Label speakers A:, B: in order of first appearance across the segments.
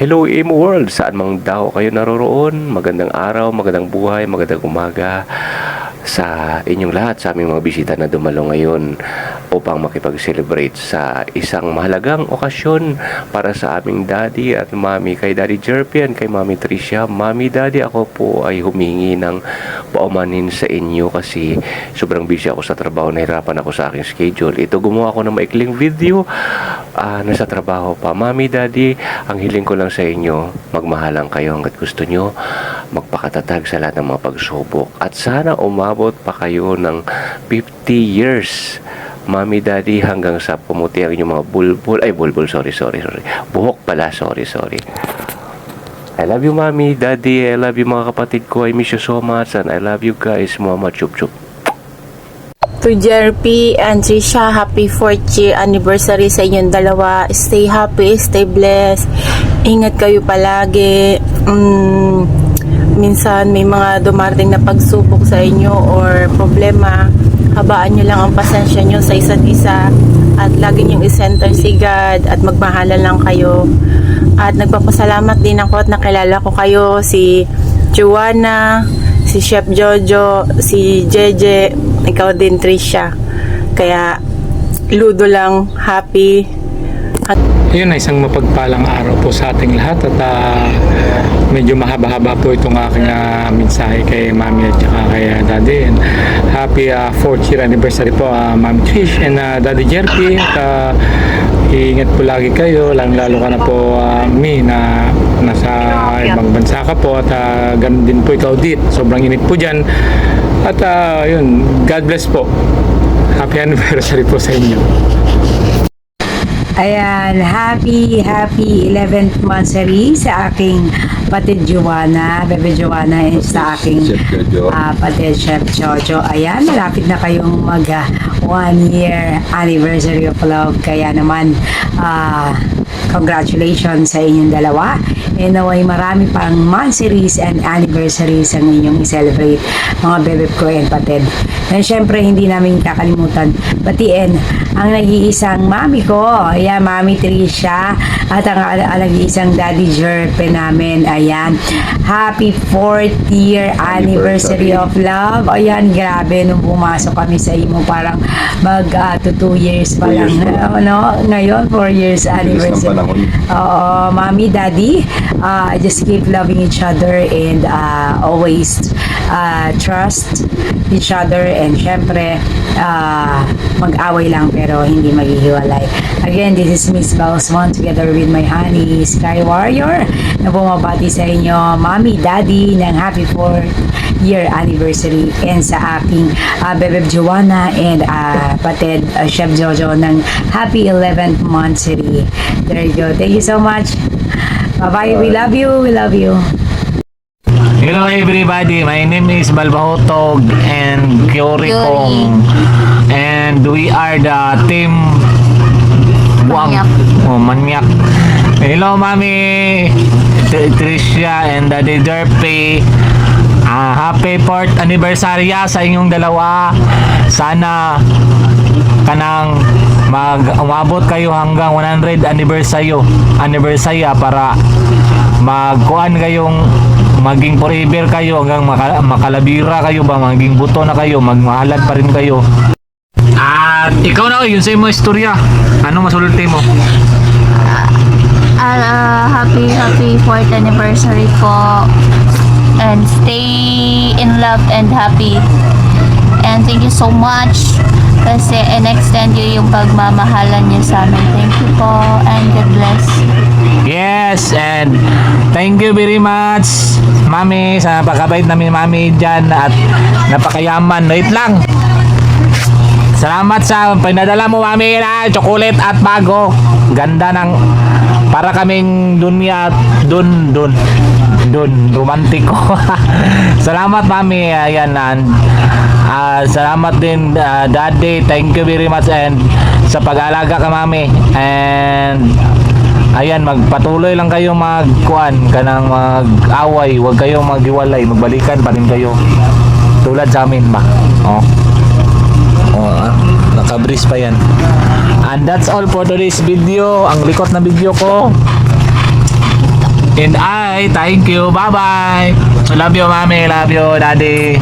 A: Hello IM World, saan mang daw kayo naroroon, magandang araw, magandang buhay, magandang umaga sa inyong lahat, sa aming mga bisita na dumalo ngayon upang makipag-celebrate sa isang mahalagang okasyon para sa aming daddy at mami. Kay Daddy Jerpian, kay Mami Tricia, Mami Daddy, ako po ay humingi ng paumanin sa inyo kasi sobrang busy ako sa trabaho, nahirapan ako sa aking schedule. Ito, gumawa ako ng maikling video, nasa trabaho pa. Mami Daddy, ang hiling ko lang sa inyo, magmahalan kayo hanggat gusto nyo, magpakatatag sa lahat ng mga pagsubok, at sana umabot pa kayo ng 50 years, Mami Daddy, hanggang sa pumuti ang inyong mga bulbul, sorry, buhok pala, sorry. I love you, Mami Daddy, I love you mga kapatid ko, I miss you so much, and I love you guys, mama, chup.
B: To JRP and Trisha, happy 4th year anniversary sa inyong dalawa. Stay happy, stay blessed. Ingat kayo palagi. Minsan may mga dumarating na pagsubok sa inyo or problema. Habaan nyo lang ang pasensya nyo sa isa't isa. At lagi nyong isenter si God at magmahalan lang kayo. At nagpapasalamat din ako at nakilala ko kayo, si Joanna, si Chef Jojo, si Jeje, ikaw din Trisha. Kaya ludo lang, happy. At
C: yun ay isang mapagpalang araw po sa ating lahat at medyo mahaba-haba po itong aking mensahe kay Mami at saka kay Daddy. And happy 4th year anniversary po Mami Trish and Daddy Jerpy. At iingat po lagi kayo, lalo ka na po Mi na nasa ibang bansa ka po at ganun din po ikaw dit, sobrang init po dyan at yun, God bless po, happy anniversary po sa inyo.
D: Ayan, happy 11th monthsary sa aking patid Joanna, Bebe Joanna, and sa aking patid Chef Jojo. Ayan, malapit na kayong mag 1 year anniversary of love. Kaya naman, congratulations sa inyong dalawa. And naway marami pang monthsaries and anniversaries ang inyong i-celebrate, mga bebe ko and patid. And syempre, hindi namin kakalimutan batiin ang nag-iisang mami ko, ayan, Mami Tricia, at ang nag-iisang Daddy Jerpe namin. Ayan, happy 4th year anniversary of love. Ayan, grabe, nung pumasok kami sa imo, parang mag 2 years pa lang, no? Ngayon 4 years anniversary. Oo, Mami, Daddy, just keep loving each other and always trust each other, and syempre mag-away lang pero hindi maghihiwalay. Again, this is Miss Bausman together with my honey Sky Warrior na bumabati sa inyo, Mami, Daddy, ng happy 4th year anniversary, and sa aking Bebe Joanna and patid Chef Jojo ng happy 11th monthsary. There you go. Thank you so much. Bye-bye. We love you.
E: Hello everybody, my name is Balbahotog and Kyori Kong, and we are the team Buang Manyak. Hello Mami Tricia and Daddy Jerpy, happy 4th anniversary sa inyong dalawa. Sana kanang umabot kayo hanggang 100 anniversary para magkuan kayong maging forever kayo hanggang makalabira kayo ba, maging buto na kayo, magmahalan pa rin kayo. At ikaw na, yun sa mo istorya, ano masulti mo?
F: Happy 4th anniversary po, and stay in love and happy, and thank you so much kasi in-extend nyo yung pagmamahalan nyo sa amin. Thank you po and God bless.
E: Yes, and thank you very much Mami sa pagkabait namin Mami dyan at napakayaman. Wait lang, salamat sa pinadala mo Mami na chocolate at bago, ganda ng para kaming dunya dun romantiko. Salamat Mami. Ayan, salamat din Daddy, thank you very much, and sa pag-alaga ka Mami, and ayan, magpatuloy lang kayo magkuan kanang mag-away, huwag kayong maghiwalay, magbalikan pa rin kayo tulad sa amin ba. Nakabris pa yan. And that's all for today's video. Ang likot na video ko. And I thank you. Bye-bye. Love you, Mami. Love you, Daddy.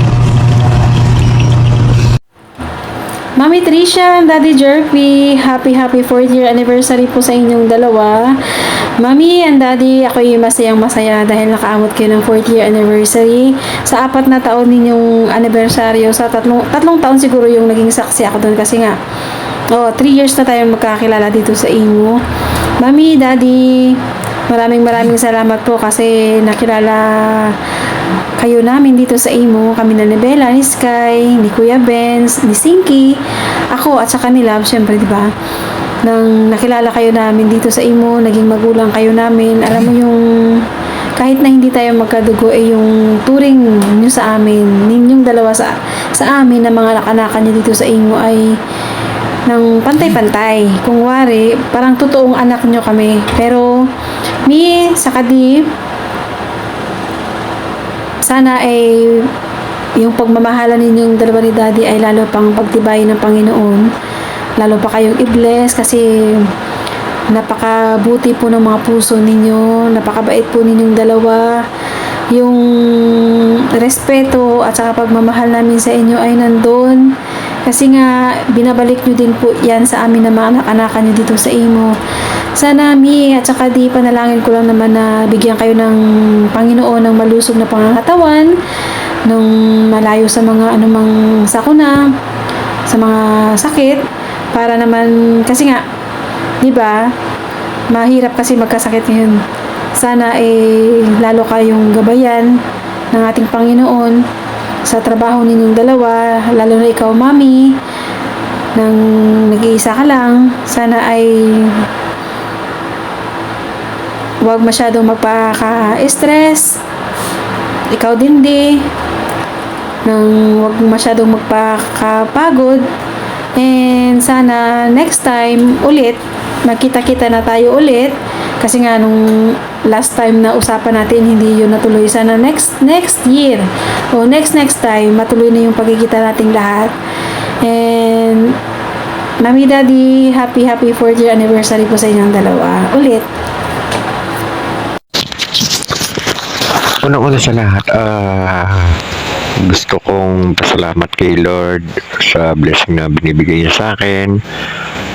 G: Mami Tricia and Daddy Jerpy, happy 4th year anniversary po sa inyong dalawa. Mami and Daddy, ako'y masayang masaya dahil nakaamot kayo ng 4th year anniversary. Sa 4 na taon ninyong anibersaryo, sa tatlong taon siguro yung naging saksi ako doon kasi nga, 3 years na tayong magkakilala dito sa Imo. Mami, Daddy, maraming salamat po kasi nakilala kayo namin dito sa Imo, kami na ni Bella, ni Sky, ni Kuya Benz, ni Sinky, ako at saka ni Love, syempre, di ba? Nang nakilala kayo namin dito sa Imo, naging magulang kayo namin, alam mo yung kahit na hindi tayo magkadugo, yung turing nyo sa amin, ninyong dalawa sa amin na mga nakanakan nyo dito sa Imo ay ng pantay-pantay. Kung wari, parang totoong anak nyo kami. Pero, mi, saka di, sana ay yung pagmamahalan ninyong dalawa ni Daddy ay lalo pang pagtibayin ng Panginoon. Lalo pa kayong i-bless kasi napakabuti po ng mga puso ninyo, napakabait po ninyong dalawa. Yung respeto at saka pagmamahal namin sa inyo ay nandun. Kasi nga, binabalik nyo din po yan sa amin na mga anak-anakan nyo dito sa Imo. Sana mi at saka di panalangin ko lang naman na bigyan kayo ng Panginoon ng malusog na pangangatawan, ng malayo sa mga anumang sakuna, sa mga sakit, para naman, kasi nga, di ba, mahirap kasi magkasakit ngayon. Sana lalo kayong gabayan ng ating Panginoon sa trabaho ninyong dalawa, lalo na ikaw, Mami, nang nag-iisa ka lang, sana ay huwag masyadong magpaka-stress. Ikaw din nang huwag masyadong magpakapagod. And sana next time ulit, magkita-kita na tayo ulit. Kasi nga nung last time na usapan natin, hindi yun natuloy. Sana next year o next time, matuloy na yung pagkikita nating lahat. And Mami, Daddy, happy 4th year anniversary po sa inyong dalawa. Ulit.
H: Una-una sa lahat, gusto kong pasalamat kay Lord sa blessing na binibigay niya sa akin.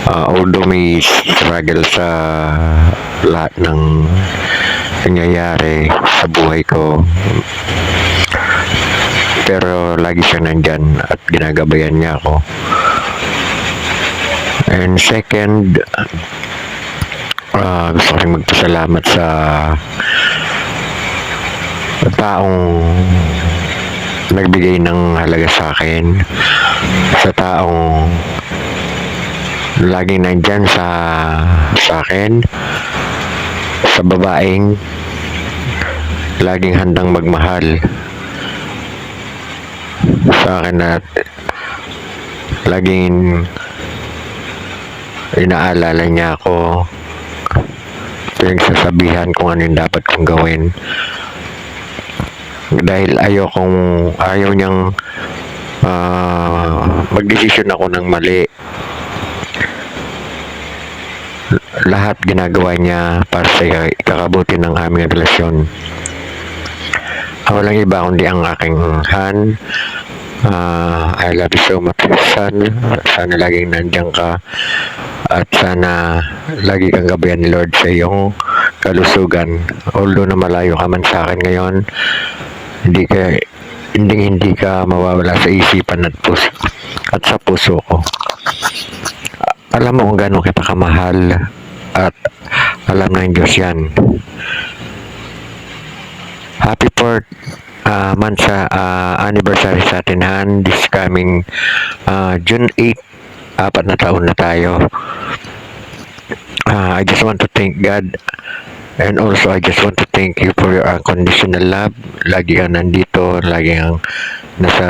H: Although may struggle sa lahat ng nangyayari sa buhay ko, pero lagi siya nandyan at ginagabayan niya ako. And second, gusto ko rin magpasalamat sa taong nagbigay ng halaga sa akin, sa taong laging nandyan sa akin, sa babaeng laging handang magmahal sa akin at laging inaalala niya ako, pinagsasabihan kung ano yung dapat kong gawin. Dahil ayaw niyang magdesisyon ako ng mali. Lahat ginagawa niya para sa ikakabuti ng aming relasyon. Ako lang iba kundi ang aking Han. I love you so much, son. Sana laging nandiyan ka at sana lagi kang gabayan ni Lord sa iyong kalusugan. Although na malayo ka man sa akin ngayon, hindi ka mawawala sa isipan at sa puso ko. Alam mo kung gaano kita kamahal at alam ng Diyos yan. Happy 4th month sa anniversary sa atin, Han. This coming June 8, 4 na taon na tayo. I just want to thank God. And also, I just want to thank you for your unconditional love. Lagi kang nandito, lagi kang nasa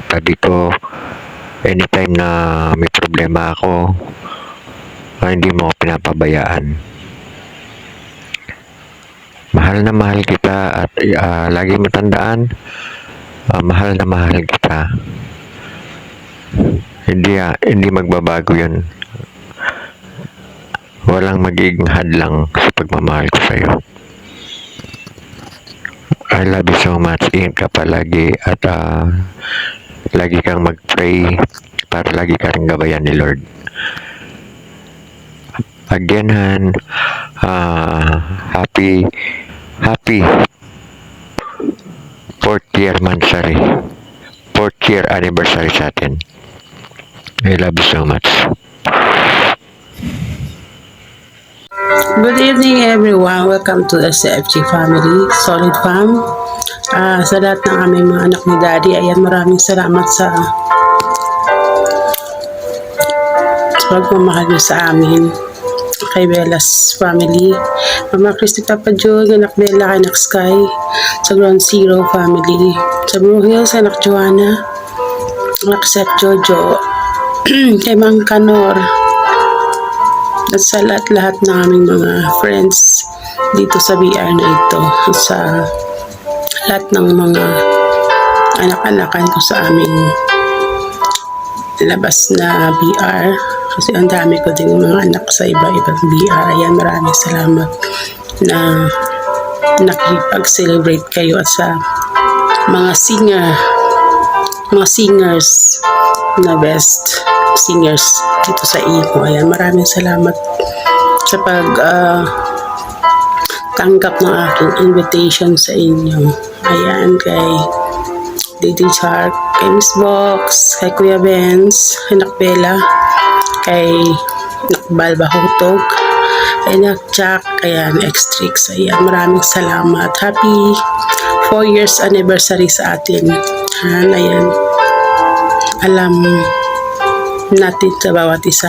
H: tabi ko. Anytime na may problema ako, hindi mo ako pinapabayaan. Mahal na mahal kita at lagi matandaan, mahal na mahal kita. Hindi magbabago yun. Walang magiging hadlang sa pagmamahal ko sa'yo. I love you so much. Ingat ka palagi at lagi kang mag-pray para lagi ka rin gabayan ni Lord. Again, Han, happy 4th year mansari. 4th year anniversary sa atin. I love you so much.
I: Good evening everyone. Welcome to the CFG family, Solid Fam. Sa lahat ng aming mga anak ni Daddy, ayan, maraming salamat sa pagmamahal niyo sa amin. Kay Bella's family, Mama Christy, Papa Joe, anak Bella, anak Sky, sa Ground Zero family, sa Blue Hills, anak Joanna, anak Seth Jojo, kay Mang Kanor, at sa lahat ng aming mga friends dito sa BR na ito, at sa lahat ng mga anak-anakan ko sa aming labas na BR, kasi ang dami ko din mga anak sa iba-ibang BR. Ayan, maraming salamat na nakipag-celebrate kayo at sa mga singers na best singers dito sa Imo. Ayan, maraming salamat sa tanggap ng aking invitation sa inyo. Ayan, kay Didi Shark, kay Miss Box, kay Kuya Benz, anak Bella, kay Nakbal Bahutog, kay Nakchak, ayan, X-Trix, ayan, maraming salamat. Happy 4 years anniversary sa atin. Ayan, alam natin sa bawat isa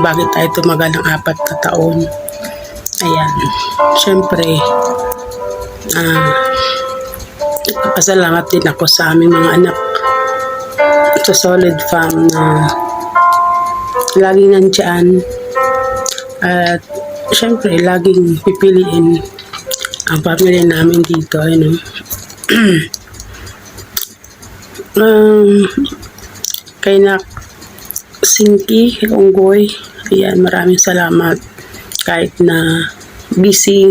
I: bakit tayo tumagal ng 4 na taon. Ayan, syempre, nagpapasalamat din ako sa aming mga anak sa Solid Fam na laging nandyan, at syempre laging pipiliin ang pamilya namin dito, kay Nak Singki, kay Unggoy, ayan, maraming salamat. Kahit na busy,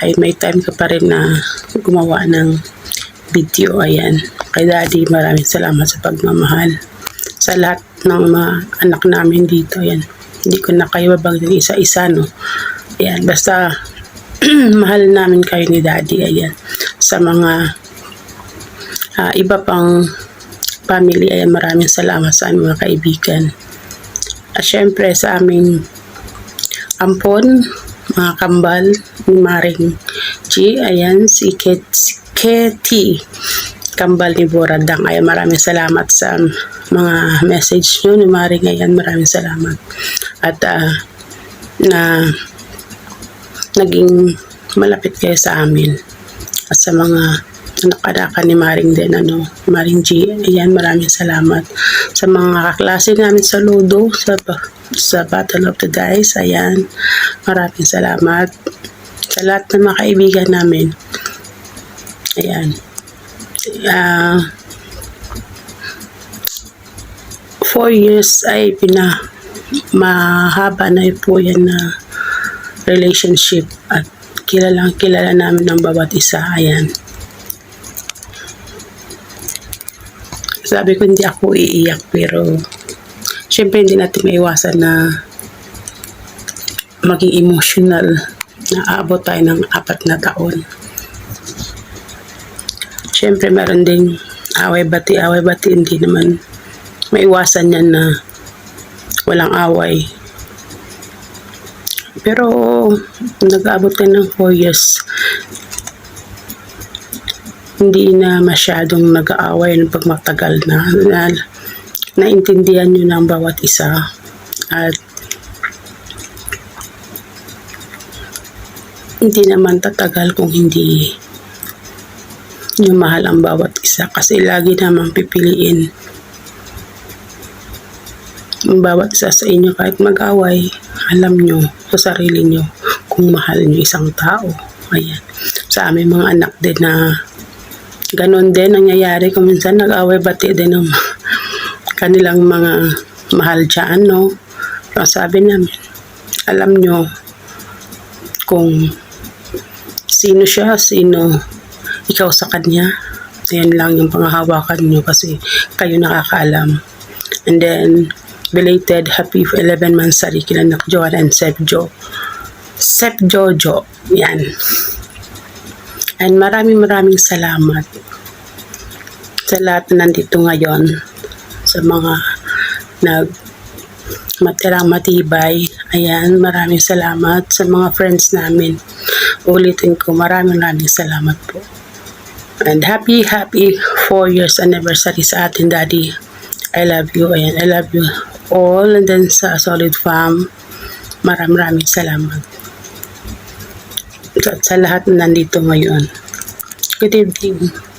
I: ay may time ka pa rin na gumawa ng video. Ayan, kay Daddy, maraming salamat sa pagmamahal. Sa lahat ng mga anak namin dito, ayan, hindi ko na kayo babanggitin isa-isa, no? Ayan, basta mahal namin kayo ni Daddy. Ayan, sa mga iba pang family, ayan, maraming salamat sa aming mga kaibigan. At syempre sa aming ampon, mga kambal ni Maring G, ayan, si Ketty, kambal ni Boradang, ayan, maraming salamat sa mga message nyo ni Maring, ayan, maraming salamat. At na naging malapit kayo sa amin, at sa mga anak-anakan ni Maring din, Maring G, ayan, maraming salamat. Sa mga kaklase namin sa Ludo, sa Battle of the Dice, ayan, maraming salamat. Sa lahat ng mga kaibigan namin, ayan, 4 years ay mahaba na po yan na relationship, at kilala namin ng bawat isa. Ayan, sabi ko hindi ako iiyak, pero syempre hindi natin maiwasan na maging emotional na aabot tayo ng 4 na taon. Syempre meron ding away-bati, hindi naman maiwasan yan na walang away. Pero nag-aabot tayo ng 4 years, hindi na masyadong nag-aaway ng pagmatagal na naintindihan nyo ng bawat isa, at hindi naman tatagal kung hindi nyo mahal ang bawat isa, kasi lagi naman pipiliin ang bawat isa sa inyo. Kahit mag-away, alam nyo sa sarili nyo kung mahal nyo isang tao. Ayan, sa aming mga anak din na ganon din nangyayari, kung minsan nag-away-bati din ng kanilang mga mahal dyan, no? Pero sabi namin, alam nyo kung sino siya, sino ikaw sa kanya. Ayan lang yung panghahawakan nyo kasi kayo nakakaalam. And then, belated happy 11 monthsary kila Nak Joanna and Sep Jojo. Yan. And maraming salamat sa lahat na nandito ngayon, sa mga matirang matibay. Ayan, maraming salamat sa mga friends namin. Ulitin ko, maraming salamat po. And happy 4 years anniversary sa atin, Daddy. I love you. Ayan, I love you all. And then sa Solid Fam, maraming salamat. Sa lahat na nandito ngayon. Good evening.